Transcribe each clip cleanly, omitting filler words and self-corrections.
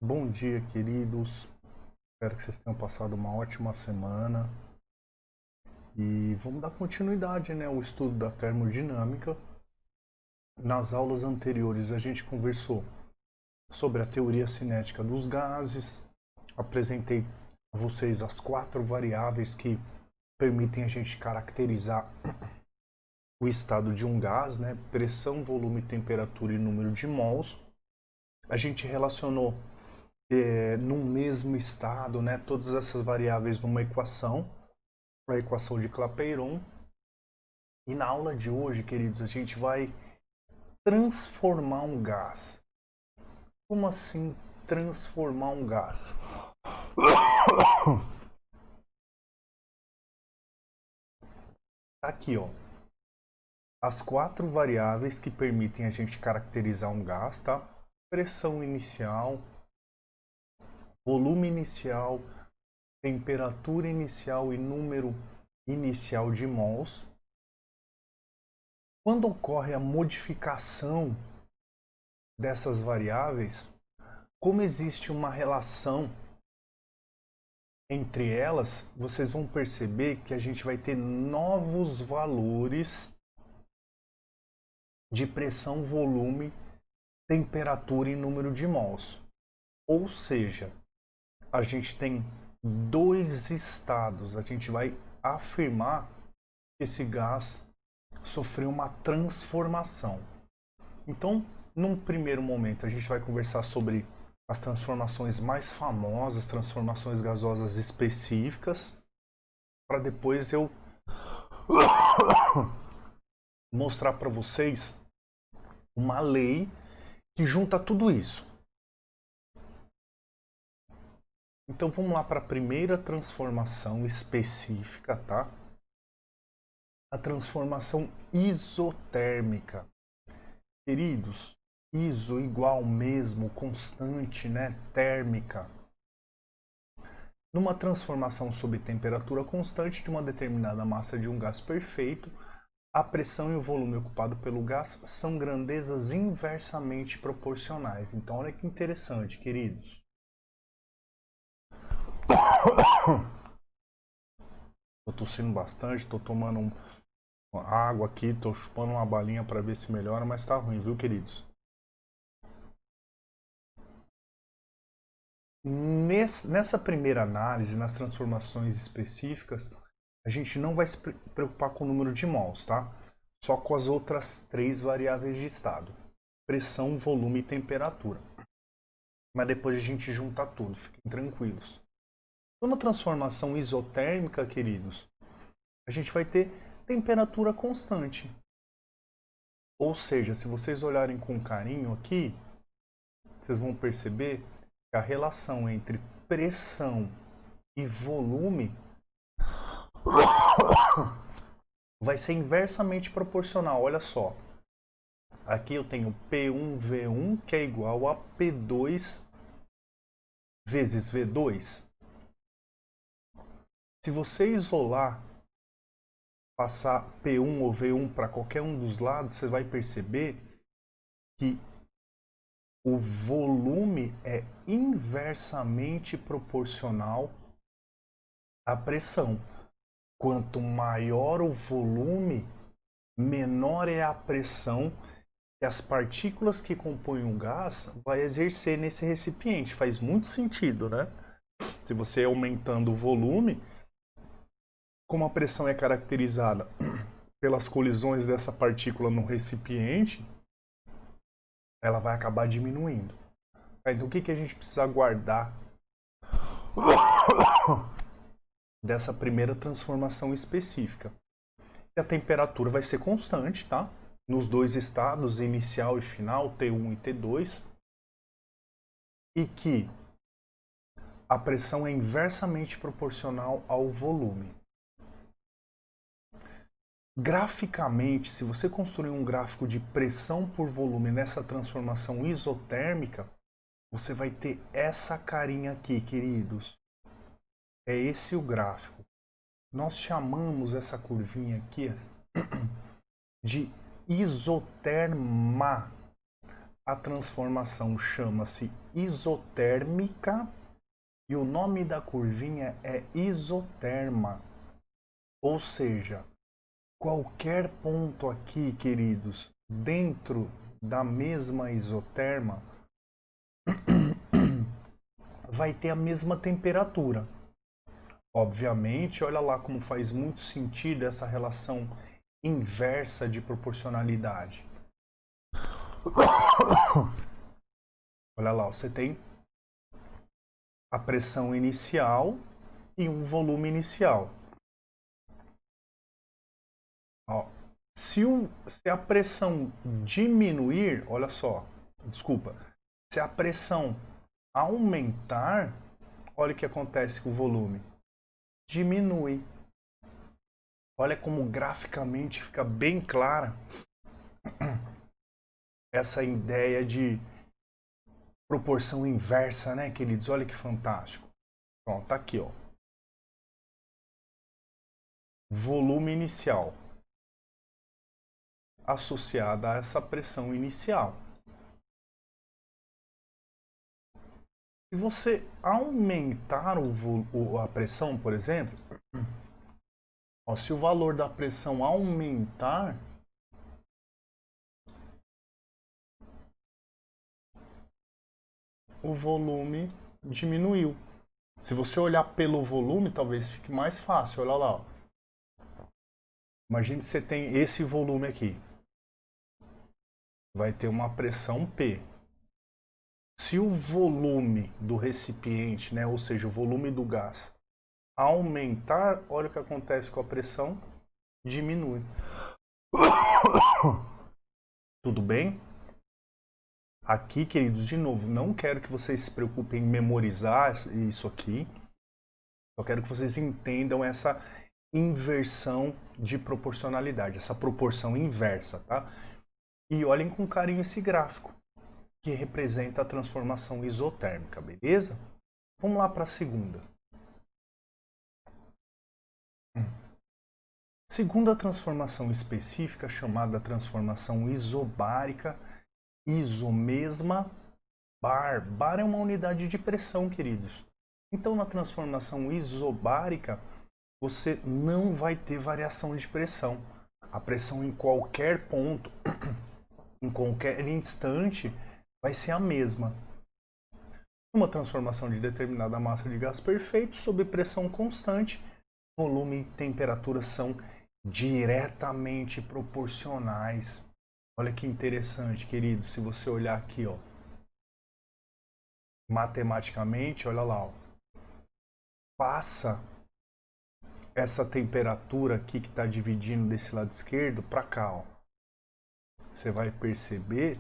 Bom dia, queridos. Espero que vocês tenham passado uma ótima semana. E vamos dar continuidade, né, ao estudo da termodinâmica. Nas aulas anteriores a gente conversou sobre a teoria cinética dos gases. Apresentei a vocês as 4 variáveis que permitem a gente caracterizar o estado de um gás, né? Pressão, volume, temperatura e número de mols. A gente relacionou num mesmo estado, né, todas essas variáveis numa equação, a equação de Clapeyron. E na aula de hoje, queridos, a gente vai transformar um gás. Como assim transformar um gás? Aqui, ó, as 4 variáveis que permitem a gente caracterizar um gás, tá? Pressão inicial, volume inicial, temperatura inicial e número inicial de mols. Quando ocorre a modificação dessas variáveis, como existe uma relação entre elas, vocês vão perceber que a gente vai ter novos valores de pressão, volume, temperatura e número de mols. Ou seja, a gente tem 2 estados. A gente vai afirmar que esse gás sofreu uma transformação. Então, num primeiro momento, a gente vai conversar sobre as transformações mais famosas, transformações gasosas específicas, para depois eu mostrar para vocês uma lei que junta tudo isso. Então vamos lá para a primeira transformação específica, tá? A transformação isotérmica. Queridos, iso igual mesmo, constante, né? Térmica. Numa transformação sob temperatura constante de uma determinada massa de um gás perfeito, a pressão e o volume ocupado pelo gás são grandezas inversamente proporcionais. Então, olha que interessante, queridos. Estou tossindo bastante, estou tomando água aqui, estou chupando uma balinha para ver se melhora, mas está ruim, viu, queridos? Nessa primeira análise, nas transformações específicas, a gente não vai se preocupar com o número de mols, tá? Só com as outras 3 variáveis de estado: pressão, volume e temperatura. Mas depois a gente junta tudo, fiquem tranquilos. Então, na transformação isotérmica, queridos, a gente vai ter temperatura constante. Ou seja, se vocês olharem com carinho aqui, vocês vão perceber que a relação entre pressão e volume vai ser inversamente proporcional. Olha só. Aqui eu tenho P1V1, que é igual a P2 vezes V2. Se você isolar, passar P1 ou V1 para qualquer um dos lados, você vai perceber que o volume é inversamente proporcional à pressão. Quanto maior o volume, menor é a pressão que as partículas que compõem o gás vai exercer nesse recipiente. Faz muito sentido, né? Se você aumentando o volume, como a pressão é caracterizada pelas colisões dessa partícula no recipiente, ela vai acabar diminuindo. Então o que a gente precisa guardar dessa primeira transformação específica? E a temperatura vai ser constante, tá? Nos 2 estados, inicial e final, T1 e T2. E que a pressão é inversamente proporcional ao volume. Graficamente, se você construir um gráfico de pressão por volume nessa transformação isotérmica, você vai ter essa carinha aqui, queridos. É esse o gráfico. Nós chamamos essa curvinha aqui de isoterma. a transformação chama-se isotérmica e o nome da curvinha é isoterma. Ou seja, qualquer ponto aqui, queridos, dentro da mesma isoterma vai ter a mesma temperatura. Obviamente, olha lá como faz muito sentido essa relação inversa de proporcionalidade. Olha lá, você tem a pressão inicial e um volume inicial. Ó, se a pressão diminuir, olha só, desculpa, se a pressão aumentar, olha o que acontece com o volume. Diminui. Olha como graficamente fica bem clara essa ideia de proporção inversa, né, queridos? Olha que fantástico. Pronto, tá aqui, ó. Volume inicial associado a essa pressão inicial. Se você aumentar a pressão, por exemplo, ó, se o valor da pressão aumentar, o volume diminuiu. Se você olhar pelo volume, talvez fique mais fácil. Olha lá. Ó. Imagine que você tem esse volume aqui. Vai ter uma pressão P. Se o volume do recipiente, né, ou seja, o volume do gás, aumentar, olha o que acontece com a pressão, diminui. Tudo bem? Aqui, queridos, de novo, não quero que vocês se preocupem em memorizar isso aqui. Só quero que vocês entendam essa inversão de proporcionalidade, essa proporção inversa, tá? E olhem com carinho esse gráfico, que representa a transformação isotérmica, beleza? Vamos lá para a segunda. Segunda transformação específica, chamada transformação isobárica, isomesma, bar. Bar é uma unidade de pressão, queridos. Então, na transformação isobárica, você não vai ter variação de pressão. A pressão em qualquer ponto, em qualquer instante, vai ser a mesma. Uma transformação de determinada massa de gás perfeito sob pressão constante, volume e temperatura são diretamente proporcionais. Olha que interessante, querido. Se você olhar aqui, ó, matematicamente, olha lá, ó, passa essa temperatura aqui que está dividindo desse lado esquerdo para cá, ó. Você vai perceber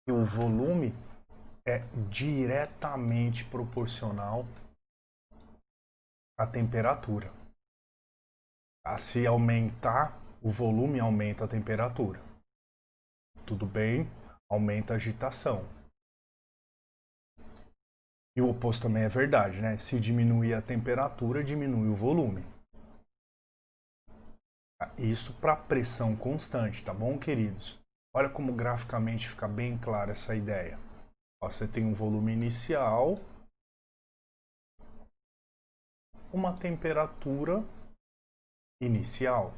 que o volume é diretamente proporcional à temperatura. Se aumentar o volume, aumenta a temperatura. Tudo bem? Aumenta a agitação. E o oposto também é verdade, né? Se diminuir a temperatura, diminui o volume. Isso para pressão constante, tá bom, queridos? Olha como graficamente fica bem clara essa ideia. Ó, você tem um volume inicial, uma temperatura inicial.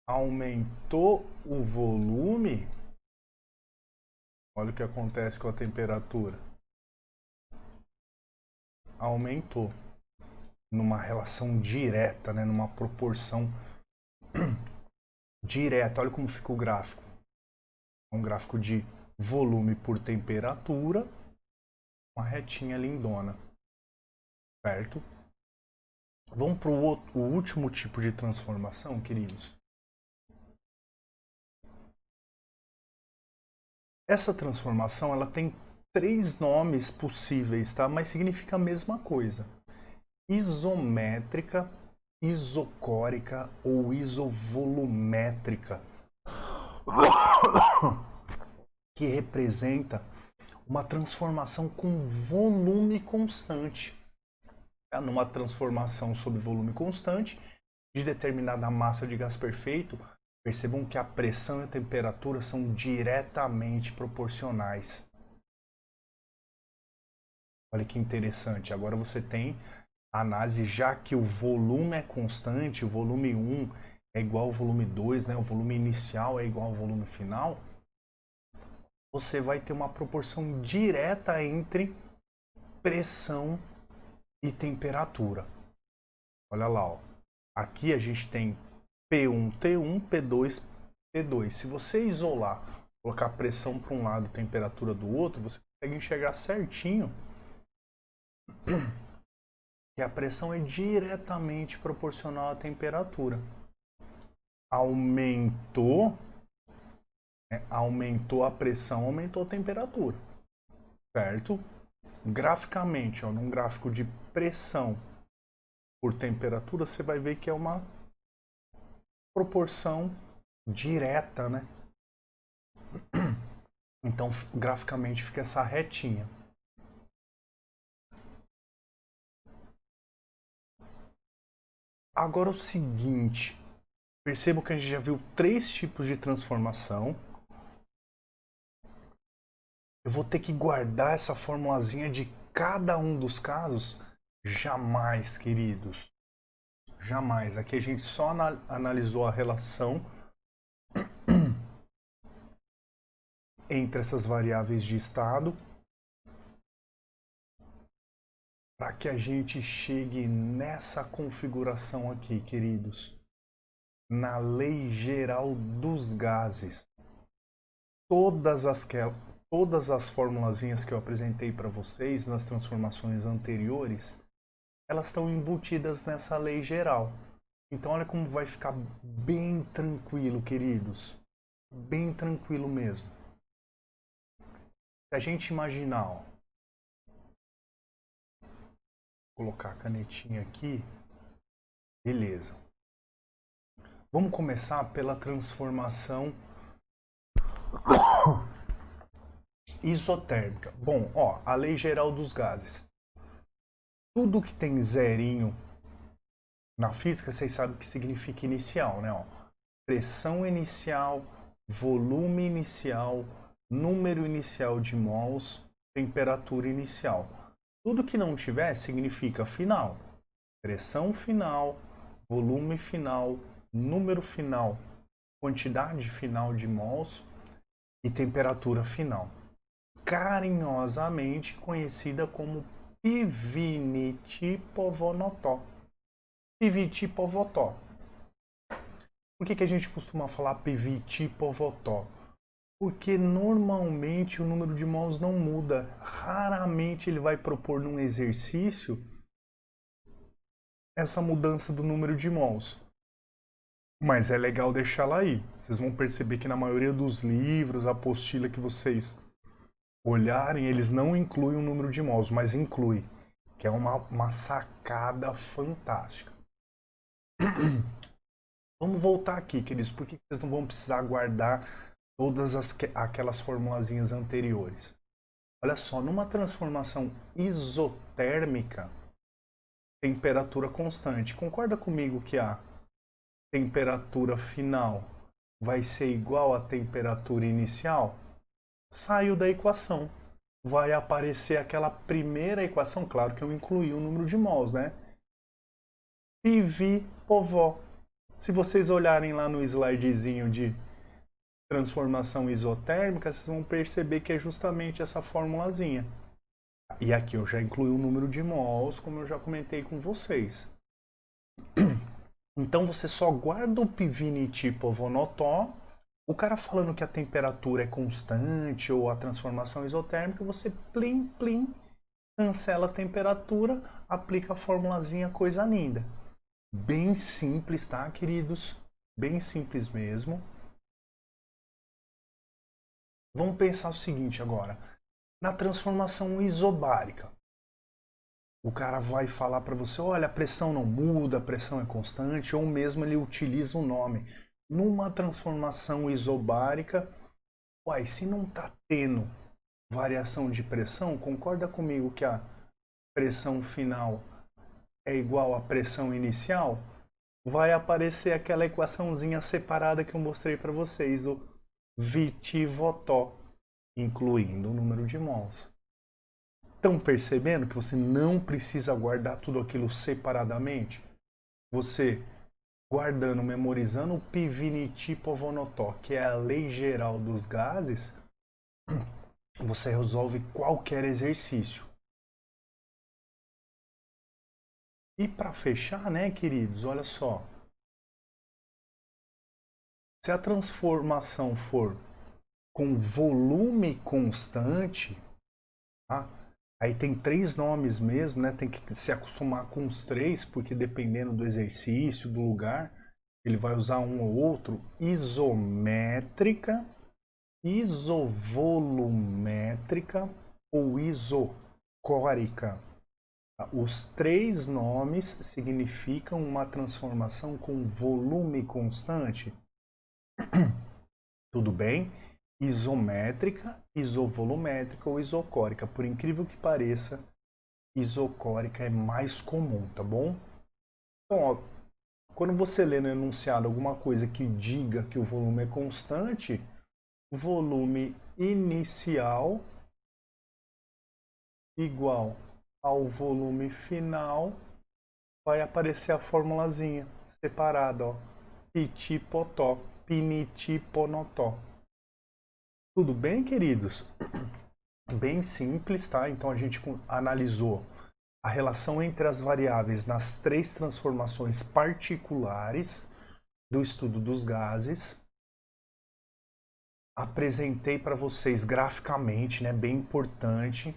Aumentou o volume, olha o que acontece com a temperatura. Aumentou. Numa relação direta, né? Numa proporção direta. Olha como fica o gráfico. É um gráfico de volume por temperatura, uma retinha lindona. Certo? Vamos para o último tipo de transformação, queridos. Essa transformação ela tem 3 nomes possíveis, tá? Mas significa a mesma coisa. Isométrica, isocórica ou isovolumétrica, que representa uma transformação com volume constante. numa transformação sob volume constante de determinada massa de gás perfeito, percebam que a pressão e a temperatura são diretamente proporcionais. Olha que interessante. Agora você tem a análise, já que o volume é constante, o volume 1 é igual ao volume 2, né? O volume inicial é igual ao volume final, você vai ter uma proporção direta entre pressão e temperatura. Olha lá, ó. Aqui a gente tem P1, T1, P2, T2. Se você isolar, colocar pressão para um lado e temperatura do outro, você consegue enxergar certinho que a pressão é diretamente proporcional à temperatura. Aumentou a pressão, aumentou a temperatura, certo? Graficamente, ó, num gráfico de pressão por temperatura, você vai ver que é uma proporção direta, né? Então, graficamente fica essa retinha. Agora o seguinte, percebo que a gente já viu 3 tipos de transformação. Eu vou ter que guardar essa formulazinha de cada um dos casos? Jamais, queridos. Jamais. Aqui a gente só analisou a relação entre essas variáveis de estado para que a gente chegue nessa configuração aqui, queridos. Na lei geral dos gases. Todas as formulazinhas que eu apresentei para vocês nas transformações anteriores, elas estão embutidas nessa lei geral. Então olha como vai ficar bem tranquilo, queridos. Bem tranquilo mesmo. Se a gente imaginar, ó, vou colocar a canetinha aqui, beleza. Vamos começar pela transformação isotérmica. Bom, ó, a lei geral dos gases. Tudo que tem zerinho na física, vocês sabem o que significa inicial, né? Ó, pressão inicial, volume inicial, número inicial de mols, temperatura inicial. Tudo que não tiver significa final. Pressão final, volume final, número final, quantidade final de mols e temperatura final. Carinhosamente conhecida como Piviniti-Povonotó. Piviniti-Povotó. Por que a gente costuma falar Piviniti-Povotó? Porque normalmente o número de mols não muda. Raramente ele vai propor num exercício essa mudança do número de mols. Mas é legal deixá-la aí. Vocês vão perceber que na maioria dos livros, a apostila que vocês olharem, eles não incluem o número de mols, mas inclui, que é uma sacada fantástica. Vamos voltar aqui, queridos, porque vocês não vão precisar guardar todas aquelas formulazinhas anteriores. Olha só, numa transformação isotérmica, temperatura constante. Concorda comigo que a temperatura final vai ser igual à temperatura inicial? Saiu da equação. Vai aparecer aquela primeira equação, claro que eu incluí o número de mols, né? PV povó. Se vocês olharem lá no slidezinho de transformação isotérmica, vocês vão perceber que é justamente essa formulazinha. E aqui eu já incluí o número de mols, como eu já comentei com vocês. Então você só guarda o Piviniti-Povonotó. O cara falando que a temperatura é constante ou a transformação isotérmica, você plim, plim, cancela a temperatura, aplica a formulazinha, coisa linda. Bem simples, tá, queridos? Bem simples mesmo. Vamos pensar o seguinte agora. Na transformação isobárica, o cara vai falar para você, olha, a pressão não muda, a pressão é constante, ou mesmo ele utiliza o nome. Numa transformação isobárica, uai, se não está tendo variação de pressão, concorda comigo que a pressão final é igual à pressão inicial, vai aparecer aquela equaçãozinha separada que eu mostrei para vocês, o VT-Votó, incluindo o número de mols. Estão percebendo que você não precisa guardar tudo aquilo separadamente? Você guardando, memorizando o Pivniti-Povonotó, que é a lei geral dos gases, você resolve qualquer exercício. E para fechar, né, queridos, olha só. Se a transformação for com volume constante, tá? Aí tem 3 nomes mesmo, né? Tem que se acostumar com os 3, porque dependendo do exercício, do lugar, ele vai usar um ou outro. Isométrica, isovolumétrica ou isocórica. Os 3 nomes significam uma transformação com volume constante. Tudo bem? Isométrica, isovolumétrica ou isocórica. Por incrível que pareça, isocórica é mais comum, tá bom? Então, ó, quando você lê no enunciado alguma coisa que diga que o volume é constante, volume inicial igual ao volume final, vai aparecer a formulazinha separada, ó. Pitipotó, pinitiponotó. Tudo bem, queridos? Bem simples, tá? Então a gente analisou a relação entre as variáveis nas 3 transformações particulares do estudo dos gases. Apresentei para vocês graficamente, né? Bem importante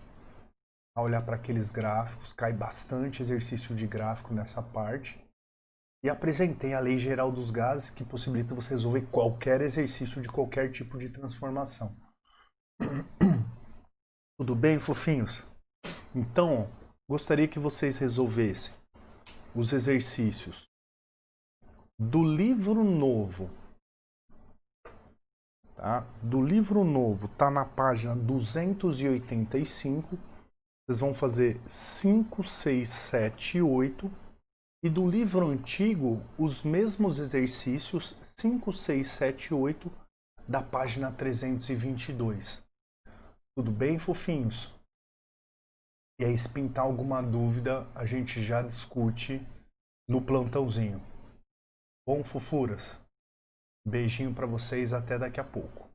a olhar para aqueles gráficos, cai bastante exercício de gráfico nessa parte. E apresentei a lei geral dos gases, que possibilita você resolver qualquer exercício de qualquer tipo de transformação. Tudo bem, fofinhos? Então, gostaria que vocês resolvessem os exercícios do livro novo. Tá? Do livro novo, tá na página 285. Vocês vão fazer 5, 6, 7 e 8. E do livro antigo, os mesmos exercícios 5, 6, 7 e 8 da página 322. Tudo bem, fofinhos? E aí, se pintar alguma dúvida, a gente já discute no plantãozinho. Bom, fofuras? Beijinho para vocês, até daqui a pouco.